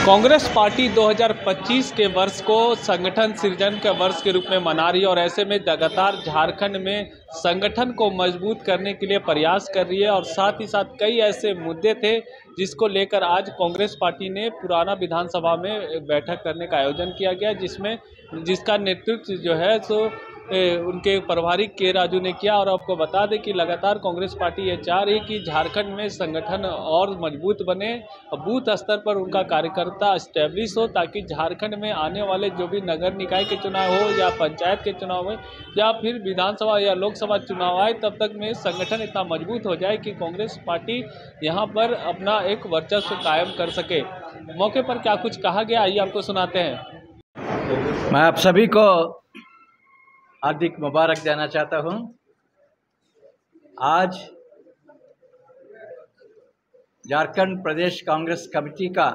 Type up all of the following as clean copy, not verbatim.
Congress party 2025 के वर्ष को संगठन सृजन के वर्ष के रूप में मना रही है और ऐसे में लगातार झारखंड में संगठन को मजबूत करने के लिए प्रयास कर रही है। और साथ ही साथ कई ऐसे मुद्दे थे जिसको लेकर आज कांग्रेस पार्टी ने पुराना विधानसभा में बैठक करने का आयोजन किया गया, जिसका नेतृत्व जो है सो उनके प्रभारी के राजू ने किया। और आपको बता दें कि लगातार कांग्रेस पार्टी ये चाह रही है कि झारखंड में संगठन और मजबूत बने, बूथ स्तर पर उनका कार्यकर्ता एस्टेब्लिश हो, ताकि झारखंड में आने वाले जो भी नगर निकाय के चुनाव हो या पंचायत के चुनाव हो या फिर विधानसभा या लोकसभा चुनाव आए, तब तक में संगठन इतना मजबूत हो जाए कि कांग्रेस पार्टी यहाँ पर अपना एक वर्चस्व कायम कर सके। मौके पर क्या कुछ कहा गया, आइए आपको सुनाते हैं। मैं आप सभी को हार्दिक मुबारक देना चाहता हूं। आज झारखंड प्रदेश कांग्रेस कमेटी का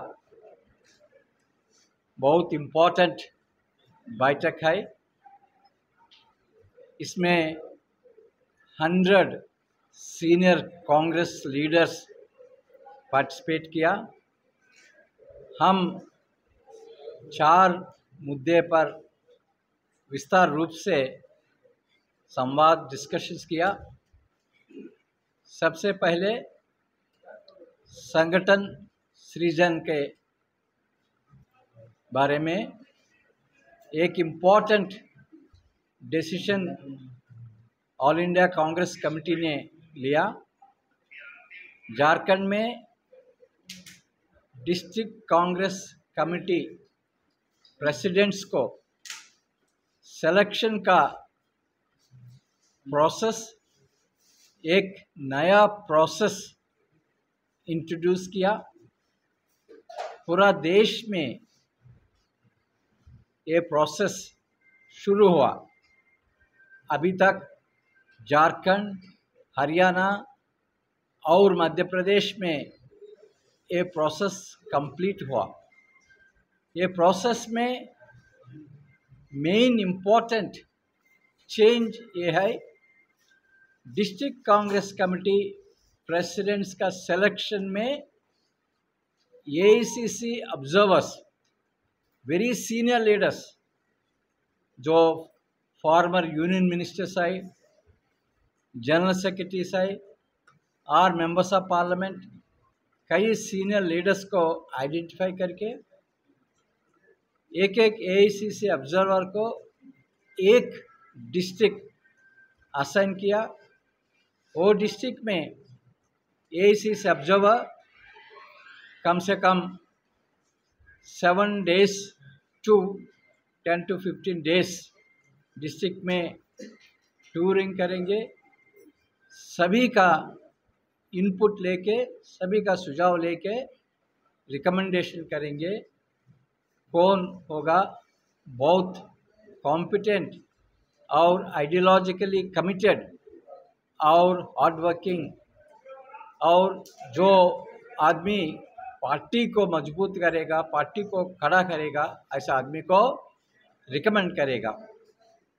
बहुत इम्पोर्टेंट बैठक है। इसमें 100 सीनियर कांग्रेस लीडर्स पार्टिसिपेट किया। हम 4 मुद्दे पर विस्तार रूप से संवाद डिस्कशंस किया। सबसे पहले संगठन सृजन के बारे में एक important decision all India Congress committee ने लिया। झारखंड में डिस्ट्रिक्ट कांग्रेस कमेटी प्रेसिडेंट्स को सिलेक्शन का प्रोसेस, एक नया प्रोसेस इंट्रोड्यूस किया। पूरा देश में ये प्रोसेस शुरू हुआ। अभी तक झारखंड, हरियाणा और मध्य प्रदेश में ये प्रोसेस कंप्लीट हुआ। ये प्रोसेस में मेन इम्पोर्टेंट चेंज ये है, डिस्ट्रिक्ट कांग्रेस कमेटी प्रेसिडेंट्स का सिलेक्शन में AICC observers, very senior leaders जो फॉर्मर यूनियन मिनिस्टर्स है, जनरल सेक्रेटरीज है और मेंबर्स ऑफ पार्लियामेंट, कई सीनियर लीडर्स को आइडेंटिफाई करके एक एआईसीसी ऑब्जर्वर को एक डिस्ट्रिक्ट असाइन किया। वो डिस्ट्रिक्ट में एआईसीसी ऑब्जर्वर कम से कम 7 days to 10 to 15 days district में टूरिंग करेंगे। सभी का इनपुट लेके, सभी का सुझाव लेके रिकमेंडेशन करेंगे कौन होगा बहुत कॉम्पिटेंट और आइडियोलॉजिकली कमिटेड और हार्ड वर्किंग और जो आदमी पार्टी को मजबूत करेगा, पार्टी को खड़ा करेगा, ऐसा आदमी को रिकमेंड करेगा।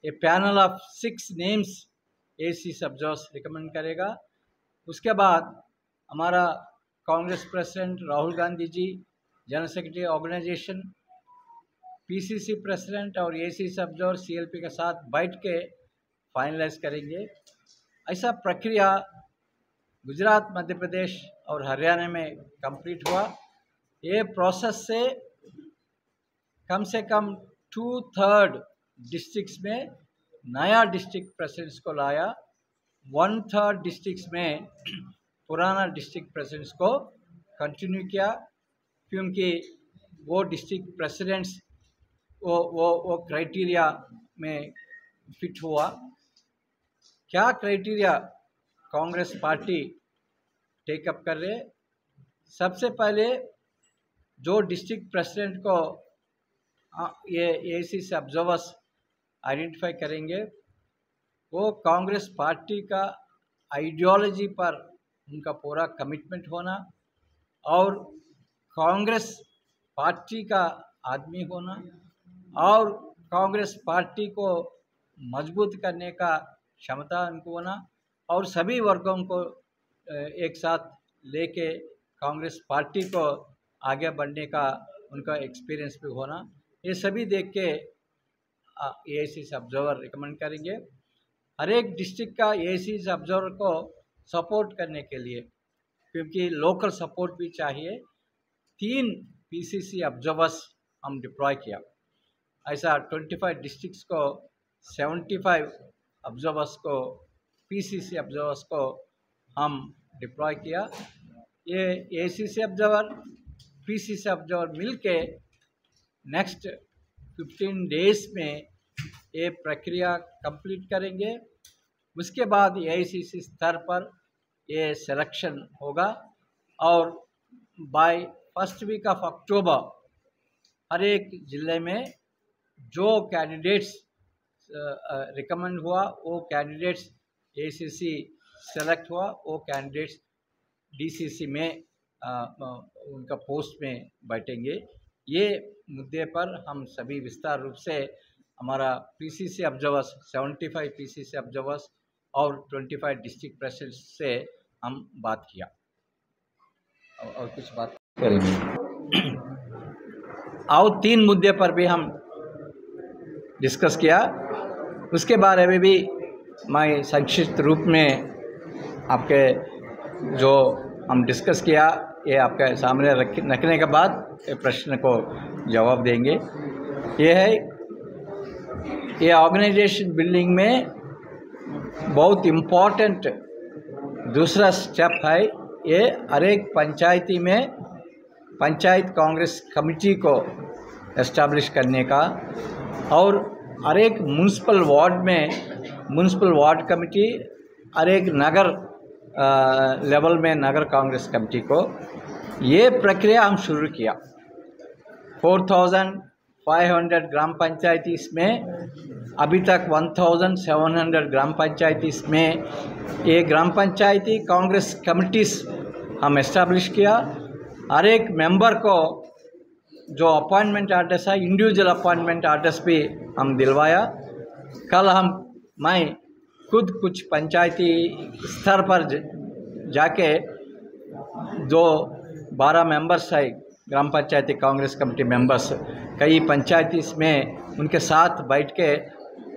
ये panel of 6 names AICC observers recommend करेगा। उसके बाद हमारा Congress president Rahul Gandhi ji, general secretary organisation, PCC president और एआईसीसी ऑब्जर्वर सीएलपी के साथ बैठ के फाइनलाइज करेंगे। ऐसा प्रक्रिया गुजरात, मध्य प्रदेश और हरियाणा में कंप्लीट हुआ। ये प्रोसेस से कम 2/3 डिस्ट्रिक्ट्स में नया डिस्ट्रिक्ट प्रेसिडेंट्स को लाया, 1/3 डिस्ट्रिक्ट्स में पुराना डिस्ट्रिक्ट प्रेसिडेंट्स को कंटिन्यू किया, क्योंकि वो डिस्ट्रिक्ट प्रेसिडेंट्स वो क्राइटेरिया में फिट हुआ। क्या क्राइटेरिया कांग्रेस पार्टी टेकअप कर रहे? सबसे पहले जो डिस्ट्रिक्ट प्रेसिडेंट को ये एआईसीसी ऑब्जर्वर्स आइडेंटिफाई करेंगे, वो कांग्रेस पार्टी का आइडियोलॉजी पर उनका पूरा कमिटमेंट होना और कांग्रेस पार्टी का आदमी होना और कांग्रेस पार्टी को मजबूत करने का क्षमता उनको होना और सभी वर्गों को एक साथ लेके कांग्रेस पार्टी को आगे बढ़ने का उनका एक्सपीरियंस भी होना, ये सभी देख के AICC ऑब्जर्वर रिकमेंड करेंगे। हर एक डिस्ट्रिक्ट का AICC ऑब्जर्वर को सपोर्ट करने के लिए, क्योंकि लोकल सपोर्ट भी चाहिए, 3 PCC ऑब्जर्वर्स हम डिप्लॉय किया। ऐसा 25 डिस्ट्रिक्ट्स को 75 ऑब्जर्वर्स को PCC ऑब्जर्वर्स को हम डिप्लॉय किया। ये AICC ऑब्जर्वर PCC ऑब्जर्वर मिलके नेक्स्ट 15 डेज में ये प्रक्रिया कंप्लीट करेंगे। उसके बाद AICC स्तर पर ये सिलेक्शन होगा और by first week of October हर एक ज़िले में जो कैंडिडेट्स रिकमेंड हुआ वो कैंडिडेट्स AICC सेलेक्ट हुआ, वो कैंडिडेट्स DCC में उनका पोस्ट में बैठेंगे। ये मुद्दे पर हम सभी विस्तार रूप से हमारा PCC ऑब्जर्वर्स 75 PCC ऑब्जर्वर्स और 25 डिस्ट्रिक्ट प्रेसिडेंट से हम बात किया और कुछ बात करेंगे। और 3 मुद्दे पर भी हम डिस्कस किया, उसके बारे में भी मैं संक्षिप्त रूप में आपके जो हम डिस्कस किया ये आपके सामने रखने के बाद ये प्रश्न को जवाब देंगे। ये है, ये ऑर्गेनाइजेशन बिल्डिंग में बहुत इम्पोर्टेंट दूसरा स्टेप है। ये हर एक पंचायती में पंचायत कांग्रेस कमेटी को एस्टैब्लिश करने का और हर एक म्यूनसिपल वार्ड में म्यूनसिपल वार्ड कमेटी, हर एक नगर लेवल में नगर कांग्रेस कमेटी को, ये प्रक्रिया हम शुरू किया। 4500 ग्राम पंचायती में अभी तक 1700 ग्राम पंचायती में ये ग्राम पंचायती कांग्रेस कमिटीज़ हम एस्टैब्लिश किया। हर एक मेंबर को जो अपॉइंटमेंट आर्डर्स है, इंडिविजुअल अपॉइंटमेंट आर्डर्स भी हम दिलवाया। कल मैं खुद कुछ पंचायती स्तर पर जाके जो 12 मेंबर्स है ग्राम पंचायती कांग्रेस कमेटी मेंबर्स, कई पंचायती में उनके साथ बैठ के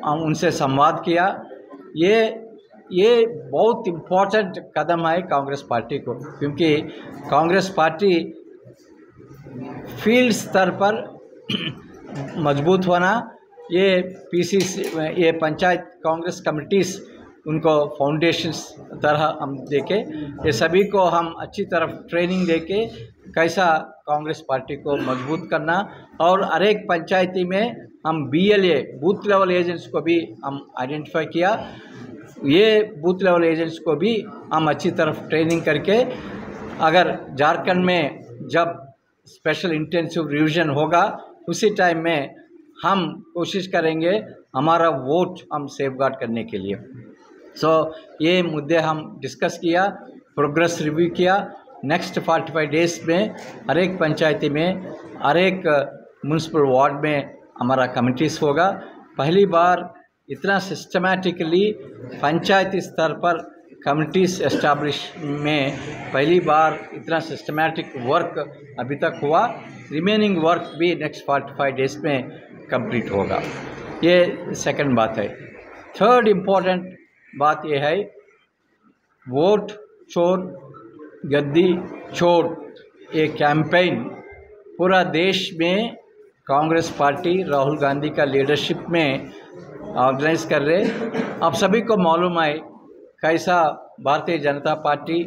हम उनसे संवाद किया। ये बहुत इम्पोर्टेंट कदम है कांग्रेस पार्टी को, क्योंकि कांग्रेस पार्टी फील्ड स्तर पर मजबूत होना, ये PCC ये पंचायत कांग्रेस कमिटीज़ उनको फाउंडेशंस तरह हम देके, ये सभी को हम अच्छी तरह ट्रेनिंग देके कैसा कांग्रेस पार्टी को मजबूत करना, और हर एक पंचायती में हम BLA बूथ लेवल एजेंट्स को भी हम आइडेंटिफाई किया। ये बूथ लेवल एजेंट्स को भी हम अच्छी तरह ट्रेनिंग करके, अगर झारखंड में जब स्पेशल इंटेंसिव रिवीजन होगा उसी टाइम में हम कोशिश करेंगे हमारा वोट हम सेफगार्ड करने के लिए। ये मुद्दे हम डिस्कस किया, प्रोग्रेस रिव्यू किया। नेक्स्ट 45 डेज में हर एक पंचायती में, हर एक म्यूनसिपल वार्ड में हमारा कमिटीज़ होगा। पहली बार इतना सिस्टमैटिकली पंचायती स्तर पर कमिटीज़ एस्टैब्लिश में पहली बार इतना सिस्टमैटिक वर्क अभी तक हुआ। रिमेनिंग वर्क भी नेक्स्ट 45 डेज में कंप्लीट होगा। ये सेकंड बात है। थर्ड इम्पोर्टेंट बात यह है, वोट चोर गद्दी छोड़ ये कैंपेन पूरा देश में कांग्रेस पार्टी राहुल गांधी का लीडरशिप में ऑर्गेनाइज कर रहे। आप सभी को मालूम है कैसा भारतीय जनता पार्टी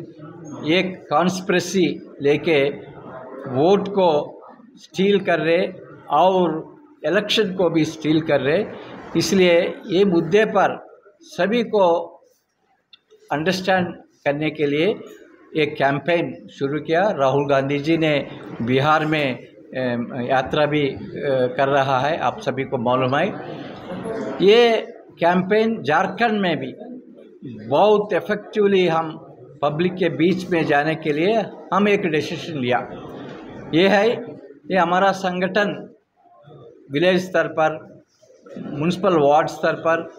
एक कॉन्स्पिरेसी लेके वोट को स्टील कर रहे और इलेक्शन को भी स्टील कर रहे। इसलिए ये मुद्दे पर सभी को अंडरस्टैंड करने के लिए एक कैंपेन शुरू किया। राहुल गांधी जी ने बिहार में यात्रा भी कर रहा है, आप सभी को मालूम है। ये कैंपेन झारखंड में भी बहुत इफेक्टिवली हम पब्लिक के बीच में जाने के लिए हम एक डिसीजन लिया। ये है, ये हमारा संगठन विलेज स्तर पर, म्यूनसिपल वार्ड स्तर पर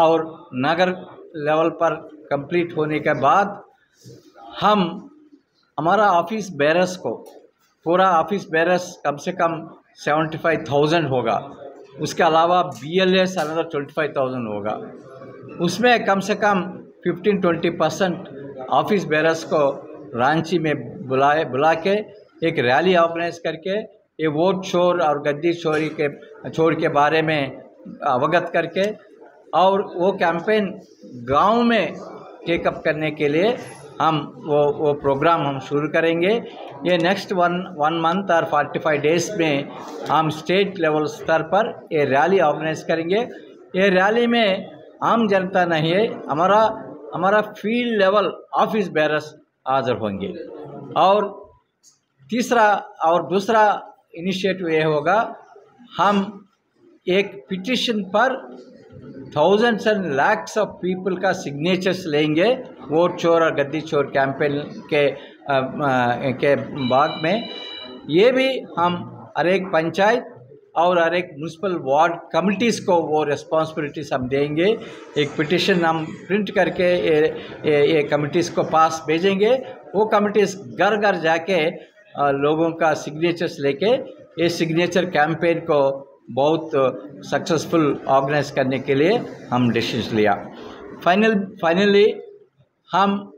और नगर लेवल पर कंप्लीट होने के बाद हम हमारा ऑफिस बेरर्स को पूरा ऑफिस बेरर्स कम से कम 75,000 होगा। उसके अलावा BLS अनदर 25,000 होगा। उसमें कम से कम 15-20% ऑफिस बेरर्स को रांची में बुला के एक रैली ऑर्गेनाइज करके ये वोट चोर और गद्दी चोर के बारे में अवगत करके और वो कैंपेन गांव में टेकअप करने के लिए हम वो प्रोग्राम हम शुरू करेंगे। ये नेक्स्ट वन मंथ और 45 डेज में हम स्टेट लेवल स्तर पर ये रैली ऑर्गेनाइज करेंगे। ये रैली में आम जनता नहीं है, हमारा फील्ड लेवल ऑफिस बेरर्स हाजिर होंगे। और तीसरा और दूसरा इनिशिएटिव ये होगा, हम एक पिटिशन पर thousands and lakhs of people का सिग्नेचर्स लेंगे वोट चोर और गद्दी चोर कैंपेन के बाद में। ये भी हम हर एक पंचायत और हर एक म्यूनसिपल वार्ड कमिटीज़ को वो रिस्पॉन्सिबिलिटीज़ हम देंगे। एक पिटिशन हम प्रिंट करके ये कमिटीज़ को पास भेजेंगे। वो कमिटीज़ घर घर जाके लोगों का सिग्नेचर्स लेके ये सिग्नेचर कैंपेन को बहुत सक्सेसफुल ऑर्गेनाइज करने के लिए हम डिसीजन लिया। फाइनली हम